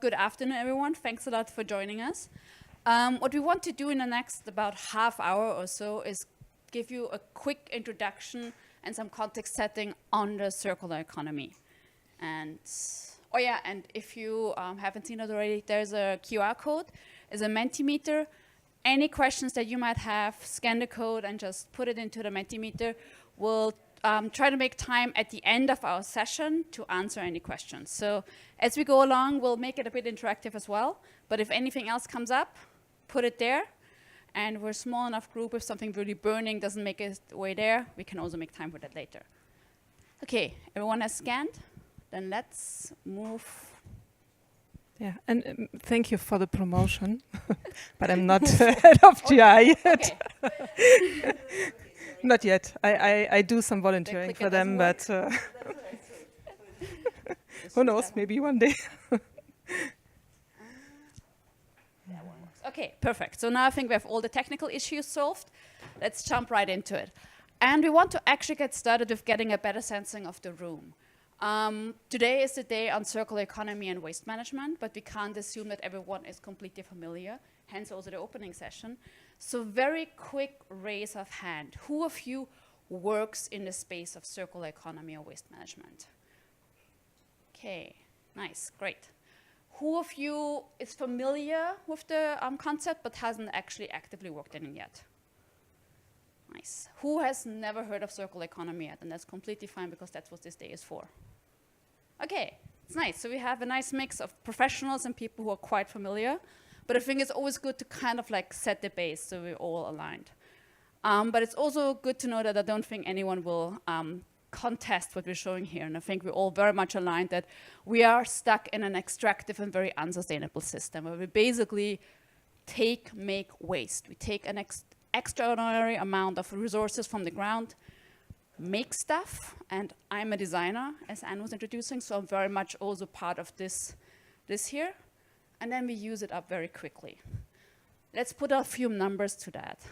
Good afternoon, everyone. Thanks a lot for joining us. What we want to do in the next about half hour or so is give you a quick introduction and some context setting on the circular economy. And oh yeah, and if you haven't seen it already, there's a QR code, is a Mentimeter. Any questions that you might have, scan the code and just put it into the Mentimeter. We'll try to make time at the end of our session to answer any questions. So as we go along, we'll make it a bit interactive as well. But if anything else comes up, put it there. And we're a small enough group, if something really burning doesn't make its way there, we can also make time for that later. Okay, everyone has scanned? Then let's move. Yeah, and thank you for the promotion, but I'm not head of GI yet. Okay. Not yet. I do some volunteering for them, but who knows, maybe one day. Okay, perfect. So now I think we have all the technical issues solved. Let's jump right into it. And we want to actually get started with getting a better sensing of the room. Today is the day on circular economy and waste management, but we can't assume that everyone is completely familiar, hence also the opening session. So very quick raise of hand. Who of you works in the space of circular economy or waste management? Okay, nice, great. Who of you is familiar with the concept but hasn't actually actively worked in it yet? Nice. Who has never heard of circular economy yet? And that's completely fine because that's what this day is for. Okay, it's nice. So we have a nice mix of professionals and people who are quite familiar. But I think it's always good to kind of like set the base so we're all aligned. But it's also good to know that I don't think anyone will contest what we're showing here. And I think we're all very much aligned that we are stuck in an extractive and very unsustainable system where we basically make waste. We take an extraordinary amount of resources from the ground, make stuff, and I'm a designer, as Anne was introducing, so I'm very much also part of this here, and then we use it up very quickly. Let's put a few numbers to that.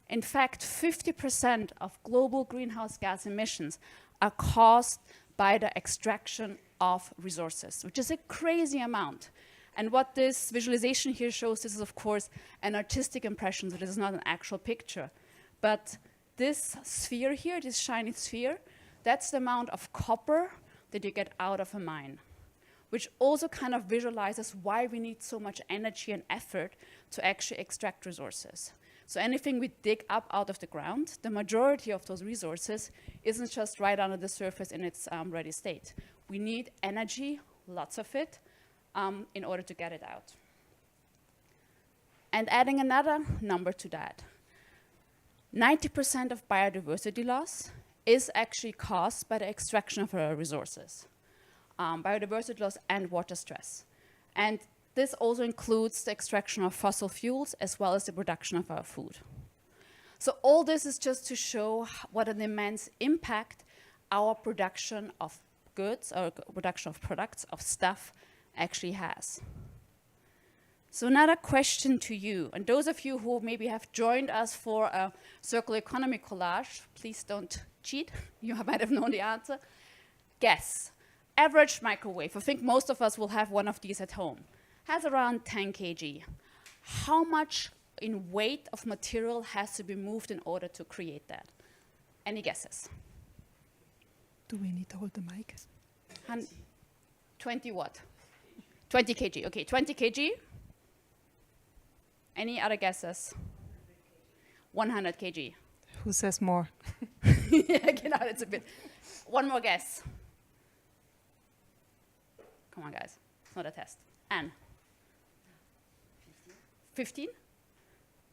In fact, 50% of global greenhouse gas emissions are caused by the extraction of resources, which is a crazy amount. And what this visualization here shows, this is of course an artistic impression, so this is not an actual picture. But this sphere here, this shiny sphere, that's the amount of copper that you get out of a mine, which also kind of visualizes why we need so much energy and effort to actually extract resources. So anything we dig up out of the ground, the majority of those resources isn't just right under the surface in its ready state. We need energy, lots of it, in order to get it out. And adding another number to that, 90% of biodiversity loss is actually caused by the extraction of our resources, biodiversity loss and water stress. And this also includes the extraction of fossil fuels as well as the production of our food. So all this is just to show what an immense impact our production of goods, or production of products, of stuff, actually has. So another question to you, and those of you who maybe have joined us for a circular economy collage, please don't cheat, you might have known the answer. Guess, average microwave, I think most of us will have one of these at home, has around 10 kg. How much in weight of material has to be moved in order to create that? Any guesses? Do we need to hold the mic? 20 what? 20 kg, okay, 20 kg. Any other guesses? 100 kg. Who says more? Yeah, genau, it's a bit. One more guess. Come on, guys, it's not a test. Anne? 15?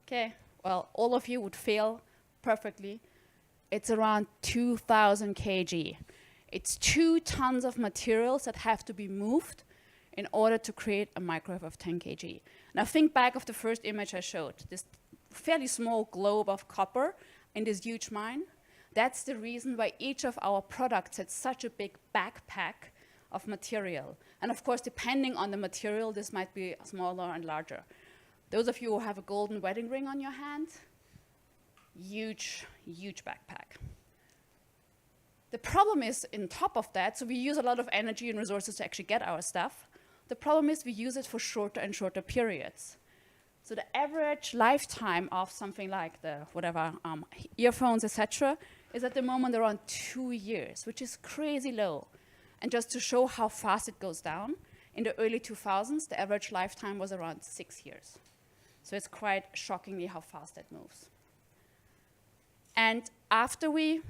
Okay, well, all of you would fail perfectly. It's around 2,000 kg. It's 2 tons of materials that have to be moved in order to create a microwave of 10 kg. Now think back of the first image I showed, this fairly small globe of copper in this huge mine. That's the reason why each of our products had such a big backpack of material. And of course, depending on the material, this might be smaller and larger. Those of you who have a golden wedding ring on your hand, huge, huge backpack. The problem is, on top of that, so we use a lot of energy and resources to actually get our stuff. The problem is we use it for shorter and shorter periods. So the average lifetime of something like the whatever earphones, etc., is at the moment around 2 years, which is crazy low. And just to show how fast it goes down, in the early 2000s, the average lifetime was around 6 years. So it's quite shockingly how fast that moves. And after we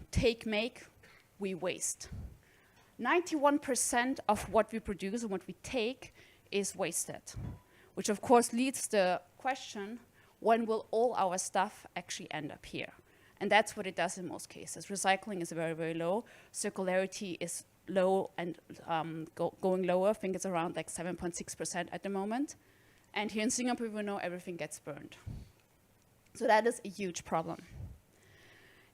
make, we waste. 91% of what we produce and what we take is wasted, which of course leads the question, when will all our stuff actually end up here? And that's what it does in most cases. Recycling is very, very low. Circularity is low and going lower. I think it's around like 7.6% at the moment. And here in Singapore, we know everything gets burned. So that is a huge problem.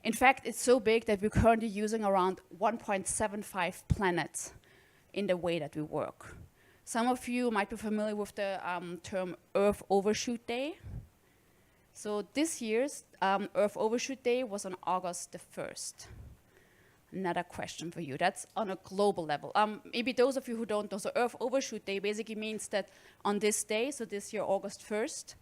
In fact, it's so big that we're currently using around 1.75 planets in the way that we work. Some of you might be familiar with the term Earth Overshoot Day. So this year's Earth Overshoot Day was on August the 1st. Another question for you. That's on a global level. Maybe those of you who don't know, so Earth Overshoot Day basically means that on this day, so this year, August 1st,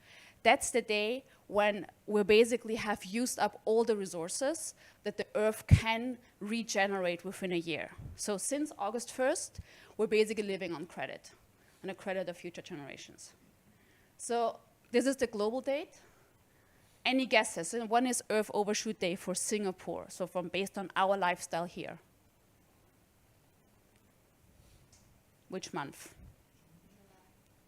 that's the day when we basically have used up all the resources that the Earth can regenerate within a year. So since August 1st, we're basically living on credit, and a credit of future generations. So this is the global date. Any guesses? And when is Earth Overshoot Day for Singapore? So based on our lifestyle here. Which month?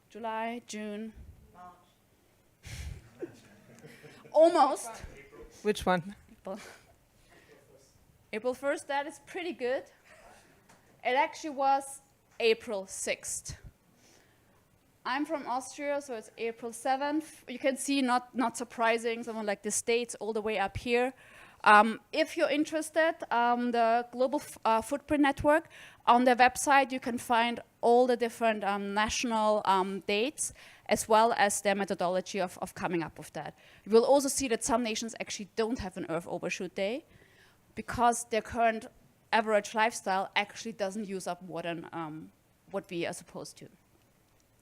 July, June? March. Almost. Which one? April 1st, that is pretty good. It actually was April 6th. I'm from Austria, so it's April 7th. You can see, not surprising, someone like the States all the way up here. If you're interested, the Global Footprint Network, on their website, you can find all the different national dates, as well as their methodology of coming up with that. You will also see that some nations actually don't have an Earth Overshoot Day, because their current average lifestyle actually doesn't use up more than what we are supposed to.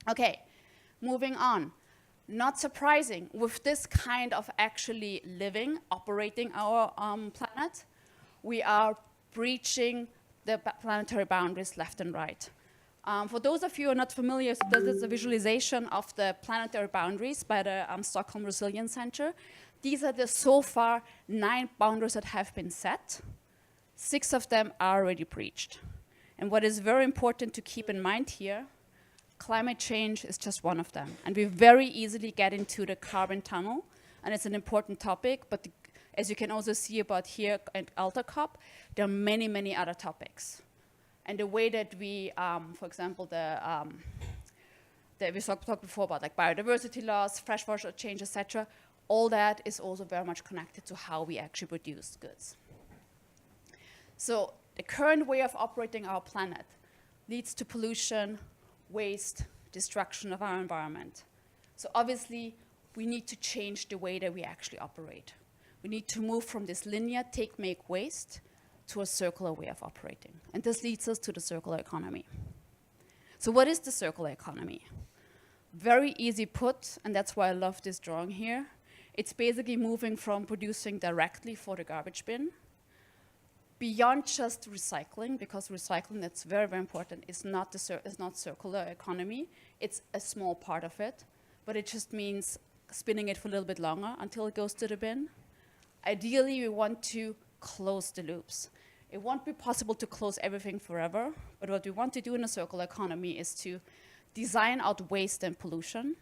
Okay, moving on. Not surprising, with this kind of actually living, operating our planet, we are breaching the planetary boundaries left and right. For those of you who are not familiar, so this is a visualization of the planetary boundaries by the Stockholm Resilience Center. These are the so far 9 boundaries that have been set. 6 of them are already breached. And what is very important to keep in mind here, climate change is just one of them. And we very easily get into the carbon tunnel, and it's an important topic, but as you can also see about here at AlterCOP, there are many, many other topics. And the way that we, for example, that we talked before about like biodiversity loss, freshwater change, etc., all that is also very much connected to how we actually produce goods. So the current way of operating our planet leads to pollution, waste, destruction of our environment. So obviously, we need to change the way that we actually operate. We need to move from this linear take, make, waste to a circular way of operating. And this leads us to the circular economy. So what is the circular economy? Very easy put, and that's why I love this drawing here. It's basically moving from producing directly for the garbage bin beyond just recycling, because recycling, that's very, very important, is not circular economy. It's a small part of it, but it just means spinning it for a little bit longer until it goes to the bin. Ideally, we want to close the loops. It won't be possible to close everything forever, but what we want to do in a circular economy is to design out waste and pollution,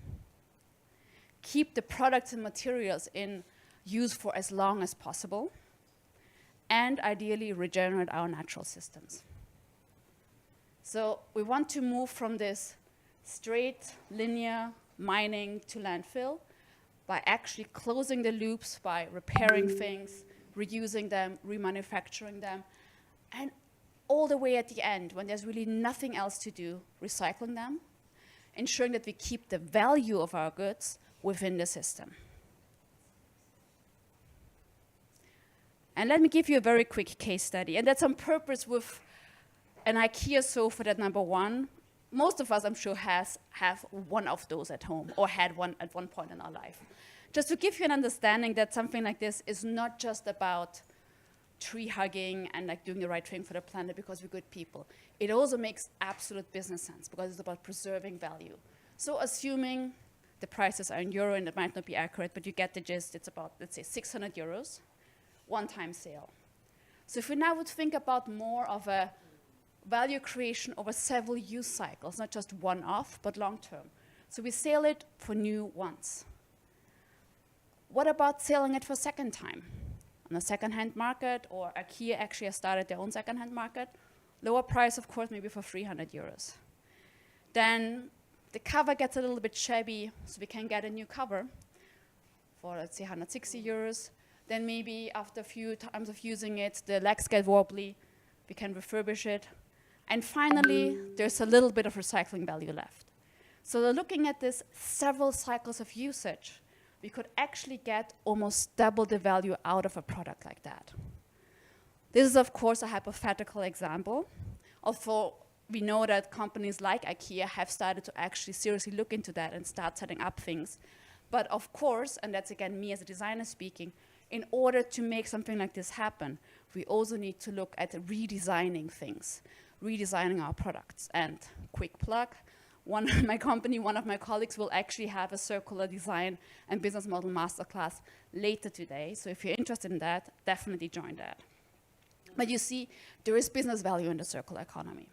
keep the products and materials in use for as long as possible, and ideally regenerate our natural systems. So we want to move from this straight linear mining to landfill by actually closing the loops, by repairing things, reusing them, remanufacturing them, and all the way at the end, when there's really nothing else to do, recycling them, ensuring that we keep the value of our goods within the system. And let me give you a very quick case study, and that's on purpose with an IKEA sofa that, number one, most of us, I'm sure, have one of those at home or had one at one point in our life. Just to give you an understanding that something like this is not just about tree hugging and like doing the right thing for the planet because we're good people. It also makes absolute business sense because it's about preserving value. So assuming the prices are in euro, and it might not be accurate, but you get the gist, it's about, let's say, 600 euros, one-time sale. So if we now would think about more of a value creation over several use cycles, not just one-off, but long-term. So we sell it for new once. What about selling it for second time? On a second-hand market, or IKEA actually has started their own second-hand market. Lower price, of course, maybe for 300 euros. Then the cover gets a little bit shabby, so we can get a new cover for, let's say, 160 euros. Then maybe after a few times of using it, the legs get wobbly, we can refurbish it. And finally, there's a little bit of recycling value left. So looking at this several cycles of usage, we could actually get almost double the value out of a product like that. This is, of course, a hypothetical example, although we know that companies like IKEA have started to actually seriously look into that and start setting up things. But of course, and that's again me as a designer speaking, in order to make something like this happen, we also need to look at redesigning things, redesigning our products. And quick plug, one of my colleagues will actually have a circular design and business model masterclass later today. So if you're interested in that, definitely join that. But you see, there is business value in the circular economy.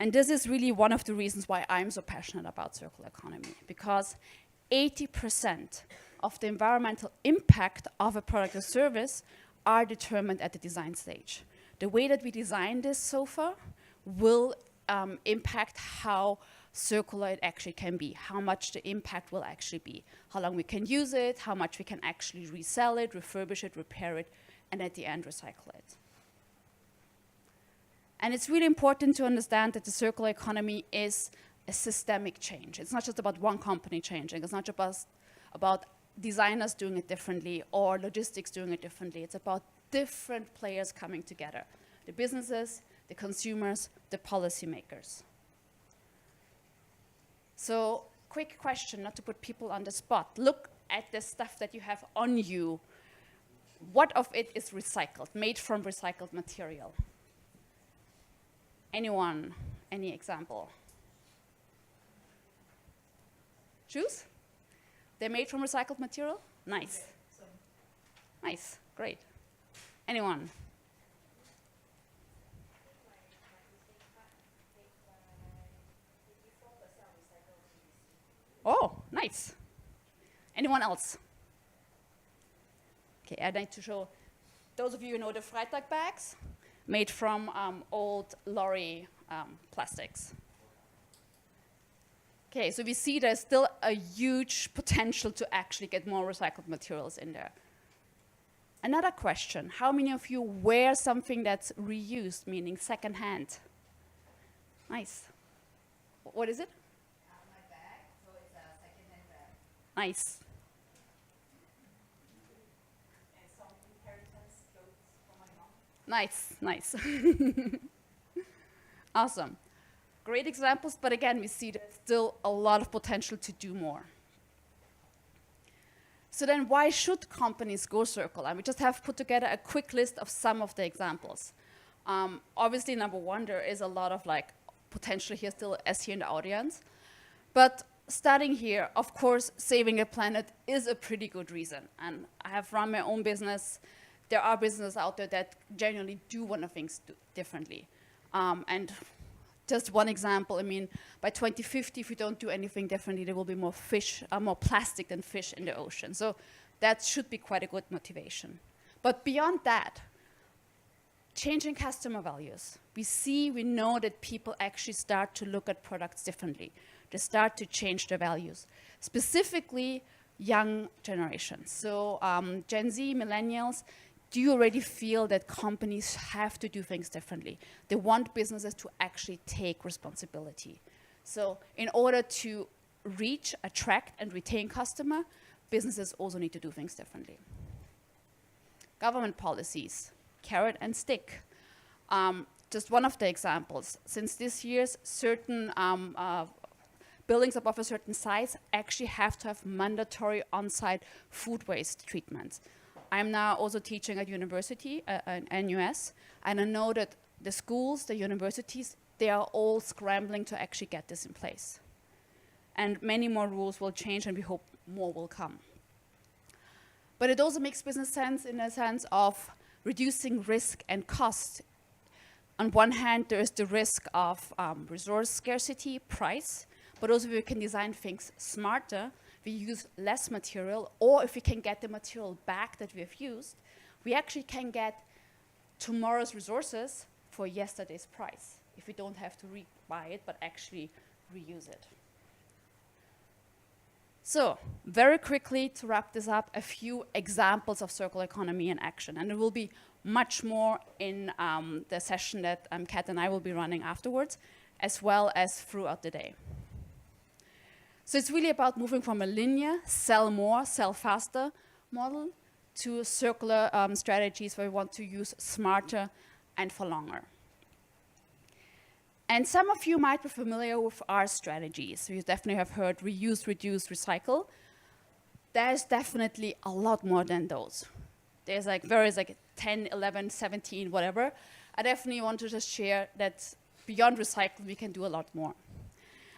And this is really one of the reasons why I'm so passionate about circular economy, because 80% of the environmental impact of a product or service are determined at the design stage. The way that we design this sofa will impact how circular it actually can be, how much the impact will actually be, how long we can use it, how much we can actually resell it, refurbish it, repair it, and at the end recycle it. And it's really important to understand that the circular economy is a systemic change. It's not just about one company changing. It's not just about designers doing it differently or logistics doing it differently. It's about different players coming together. The businesses, the consumers, the policymakers. So, quick question, not to put people on the spot. Look at the stuff that you have on you. What of it is recycled, made from recycled material? Anyone? Any example? Shoes? They're made from recycled material? Nice. Nice, great. Anyone? Oh, nice. Anyone else? Okay, I need to show those of you who know the Freitag bags, made from old lorry plastics. Okay, so we see there's still a huge potential to actually get more recycled materials in there. Another question, how many of you wear something that's reused, meaning secondhand? Nice. What is it? My bag, so it's a second-hand bag. Nice. And some inheritance clothes from my mom. Nice, nice. Awesome. Great examples, but again, we see there's still a lot of potential to do more. So then why should companies go circular? And we just have put together a quick list of some of the examples. Obviously, number one, there is a lot of like potential here still as here in the audience. But starting here, of course, saving the planet is a pretty good reason. And I have run my own business. There are businesses out there that genuinely do want to things differently. And just one example, I mean, by 2050, if we don't do anything differently, there will be more fish, more plastic than fish in the ocean. So that should be quite a good motivation. But beyond that, changing customer values. We know that people actually start to look at products differently. They start to change their values, specifically young generations. So Gen Z, millennials, do you already feel that companies have to do things differently? They want businesses to actually take responsibility. So in order to reach, attract, and retain customer, businesses also need to do things Government policies, carrot and stick. just one of the examples. Since this year, certain buildings above a certain size actually have to have mandatory on-site food waste treatments. I'm now also teaching at university, NUS, and I know that the schools, the universities, they are all scrambling to actually get this in place. And many more rules will change, and we hope more will come. But it also makes business sense in a sense of reducing risk and cost. On one hand, there is the risk of resource scarcity, price, but also we can design things smarter. We use less material, or if we can get the material back that we have used, we actually can get tomorrow's resources for yesterday's price, if we don't have to buy it, but actually reuse it. So, very quickly to wrap this up, a few examples of circular economy in action, and there will be much more in the session that Kat and I will be running afterwards, as well as throughout the day. So it's really about moving from a linear, sell more, sell faster model to circular strategies where we want to use smarter and for longer. And some of you might be familiar with our strategies. You definitely have heard reuse, reduce, recycle. There's definitely a lot more than those. There's like 10, 11, 17, whatever. I definitely want to just share that beyond recycling, we can do a lot more.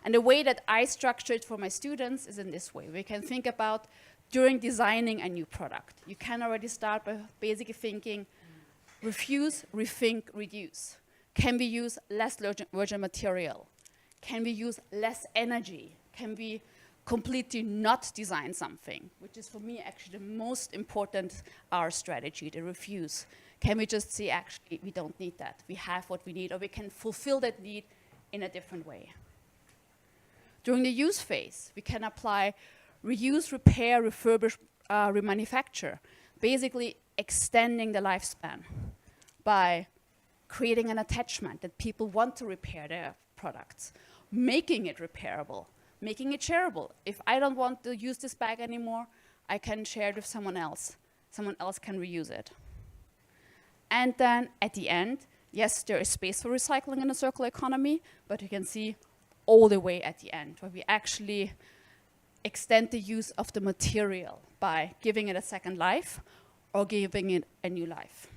And the way that I structure it for my students is in this way. We can think about during designing a new product. You can already start by basically thinking, refuse, rethink, reduce. Can we use less virgin material? Can we use less energy? Can we completely not design something? Which is for me actually the most important our strategy, the refuse. Can we just say actually we don't need that. We have what we need, or we can fulfill that need in a different way. During the use phase, we can apply reuse, repair, refurbish, remanufacture, basically extending the lifespan by creating an attachment that people want to repair their products, making it repairable, making it shareable. If I don't want to use this bag anymore, I can share it with someone else. Someone else can reuse it. And then at the end, yes, there is space for recycling in a circular economy, but you can see all the way at the end, where we actually extend the use of the material by giving it a second life or giving it a new life.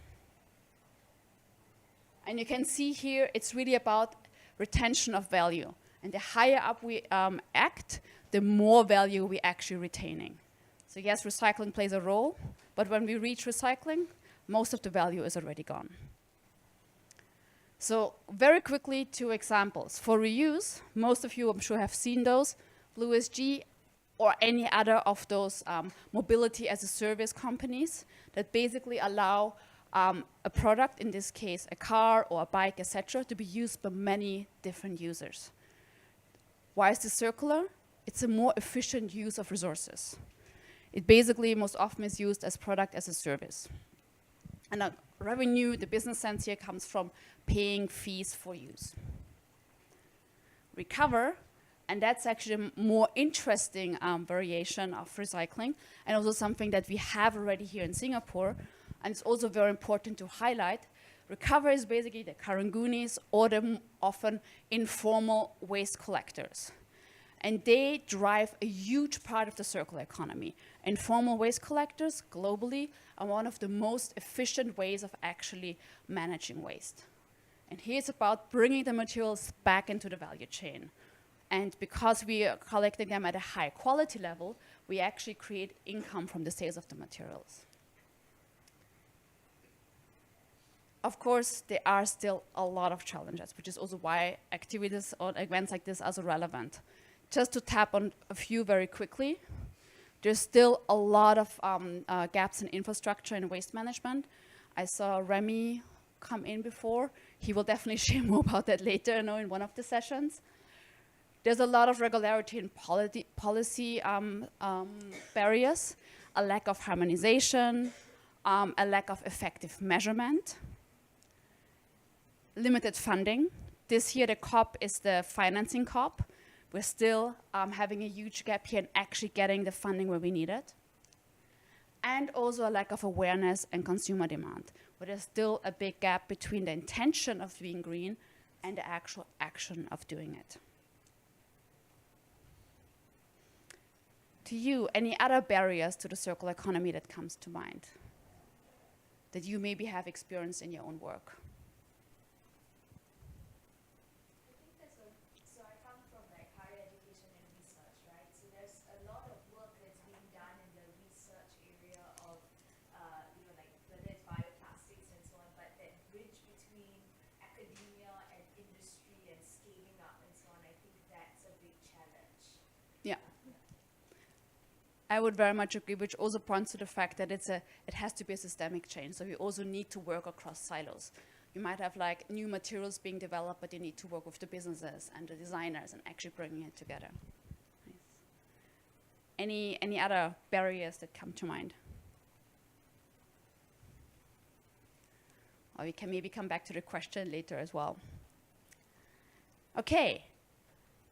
And you can see here, it's really about retention of value. And the higher up we act, the more value we actually retaining. So yes, recycling plays a role, but when we reach recycling, most of the value is already gone. So very quickly, 2 examples. For reuse, most of you I'm sure have seen those, BlueSG or any other of those mobility as a service companies that basically allow a product, in this case a car or a bike, etc., to be used by many different users. Why is this circular? It's a more efficient use of resources. It basically most often is used as product as a service. And the revenue, the business sense here comes from paying fees for use. Recover, and that's actually a more interesting variation of recycling, and also something that we have already here in Singapore, and it's also very important to highlight. Recover is basically the Karangunis or the often informal waste collectors. And they drive a huge part of the circular economy. Informal waste collectors globally are one of the most efficient ways of actually managing waste. And here it's about bringing the materials back into the value chain. And because we are collecting them at a high quality level, we actually create income from the sales of the materials. Of course, there are still a lot of challenges, which is also why activities or events like this are so relevant. Just to tap on a few very quickly, there's still a lot of gaps in infrastructure and waste management. I saw Remy come in before. He will definitely share more about that later, in one of the sessions. There's a lot of regularity and policy barriers, a lack of harmonization, a lack of effective measurement, limited funding. This year the COP is the financing COP. We're still having a huge gap here in actually getting the funding where we need it. and also a lack of awareness and consumer demand, where there's still a big gap between the intention of being green and the actual action of doing it. To you, any other barriers to the circular economy that comes to mind that you maybe have experienced in your own work? So I come from like higher education and research, right? So there's a lot of work that's being done in the research area of, like whether it's bioplastics and so on, but that bridge between academia and industry and scaling up and so on, I think that's a big challenge. Yeah. I would very much agree, which also points to the fact that it has to be a systemic change. So we also need to work across silos. You might have like new materials being developed, but you need to work with the businesses and the designers and actually bringing it together. Nice. Any other barriers that come to mind? Or we can maybe come back to the question later as well. Okay.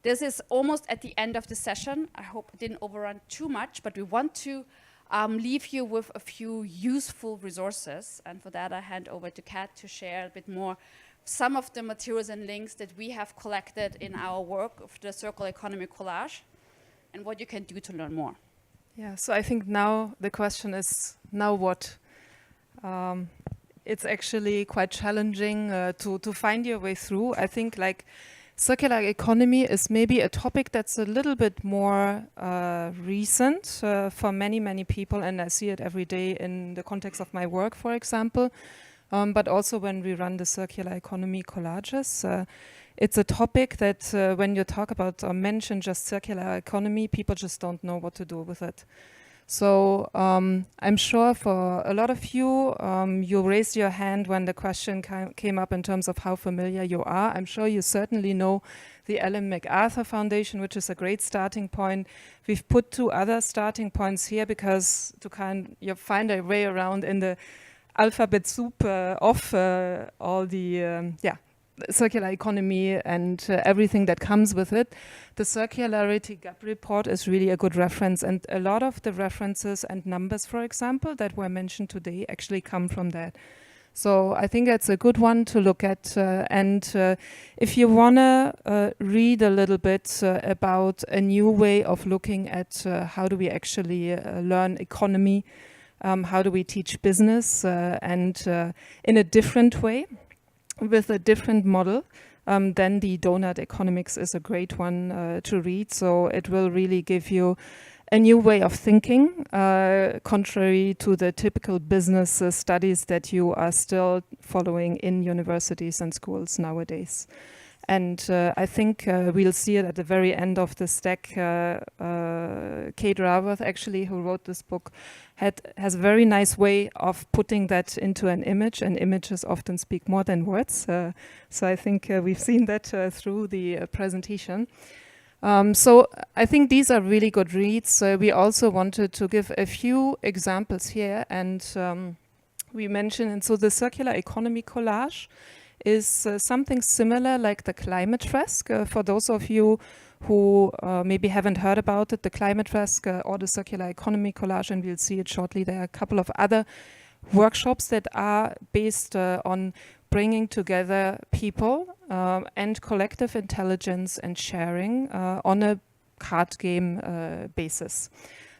This is almost at the end of the session. I hope it didn't overrun too much, but we want to leave you with a few useful resources. And for that, I hand over to Kat to share a bit more some of the materials and links that we have collected in our work of the Circular Economy Collage and what you can do to learn more. Yeah, so I think now the question is, now what? It's actually quite challenging to find your way through. I think like circular economy is maybe a topic that's a little bit more recent for many, many people, and I see it every day in the context of my work, for example, but also when we run the circular economy collages. It's a topic that when you talk about or mention just circular economy, people just don't know what to do with it. So I'm sure for a lot of you, you raised your hand when the question came up in terms of how familiar you are. I'm sure you certainly know the Ellen MacArthur Foundation, which is a great starting point. We've put 2 other starting points here because to you find a way around in the alphabet soup of all the circular economy and everything that comes with it. The Circularity Gap Report is really a good reference, and a lot of the references and numbers, for example, that were mentioned today actually come from that. So I think that's a good one to look at. And if you want to read a little bit about a new way of looking at how do we actually learn economy, how do we teach business, and in a different way, with a different model, then the Donut Economics is a great one to read. So it will really give you a new way of thinking, contrary to the typical business studies that you are still following in universities and schools nowadays. And I think we'll see it at the very end of the stack. Kate Raworth, actually, who wrote this book, has a very nice way of putting that into an image, and images often speak more than words. So I think we've seen that through the presentation. So I think these are really good reads. We also wanted to give a few examples here, and we mentioned, and so the Circular Economy Collage is something similar like the Climate Fresk. For those of you who maybe haven't heard about it, the Climate Fresk or the Circular Economy Collage, and we'll see it shortly, there are a couple of other workshops that are based on bringing together people and collective intelligence and sharing on a card game basis.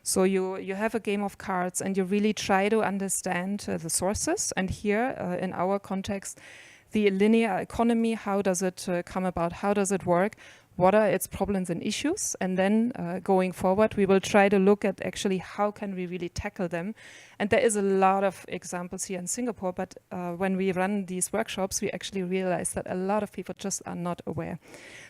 So you have a game of cards and you really try to understand the sources. And here, in our context, the linear economy, how does it come about? How does it work? What are its problems and issues? And then going forward, we will try to look at actually how can we really tackle them. And there is a lot of examples here in Singapore, but when we run these workshops, we actually realize that a lot of people just are not aware.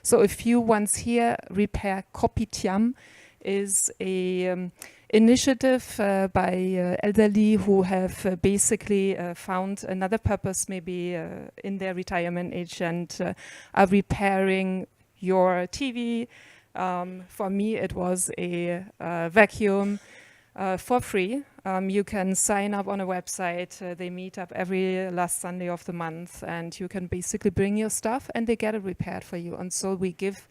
So a few ones here, Repair Kopitiam is a initiative by elderly who have basically found another purpose maybe in their retirement age and are repairing your TV. For me, it was a vacuum for free. You can sign up on a website. They meet up every last Sunday of the month, and you can basically bring your stuff and they get it repaired for you. And so we give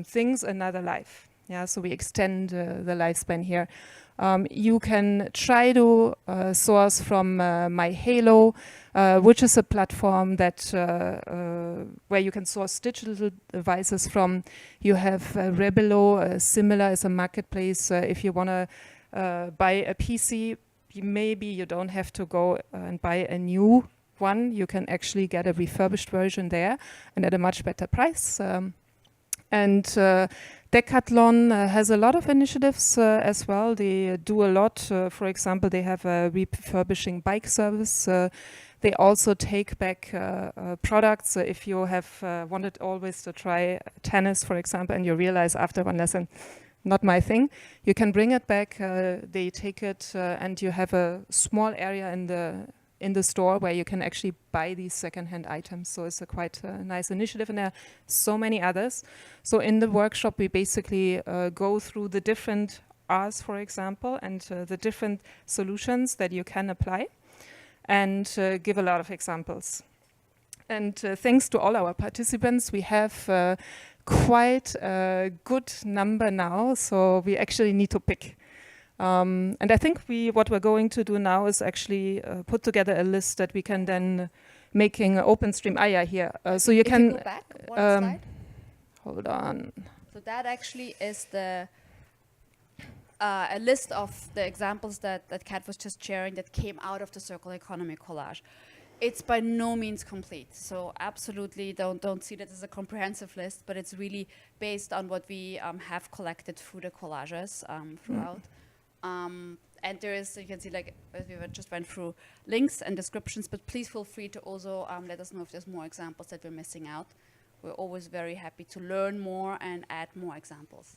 things another life. Yeah, so we extend the lifespan here. You can try to source from MyHalo, which is a platform that where you can source digital devices from. You have Rebelo, similar as a marketplace. If you want to buy a PC, maybe you don't have to go and buy a new one. You can actually get a refurbished version there and at a much better price. And Decathlon has a lot of initiatives as well. They do a lot. For example, they have a refurbishing bike service. They also take back products. If you have wanted always to try tennis, for example, and you realize after one lesson, not my thing, you can bring it back. They take it, and you have a small area in the store where you can actually buy these secondhand items. So it's a quite nice initiative, and there are so many others. So in the workshop, we basically go through the different Rs, for example, and the different solutions that you can apply, and give a lot of examples. And thanks to all our participants, we have quite a good number now, so we actually need to pick. And I think what we're going to do now is actually put together a list that we can then making open stream. Yeah, here. So you can go back one slide. Hold on. So that actually is the a list of the examples that Kat was just sharing that came out of the circular economy collage. It's by no means complete, so absolutely don't see that as a comprehensive list, but it's really based on what we have collected through the collages throughout. And there is, you can see, like we just went through links and descriptions, but please feel free to also let us know if there's more examples that we're missing out. We're always very happy to learn more and add more examples.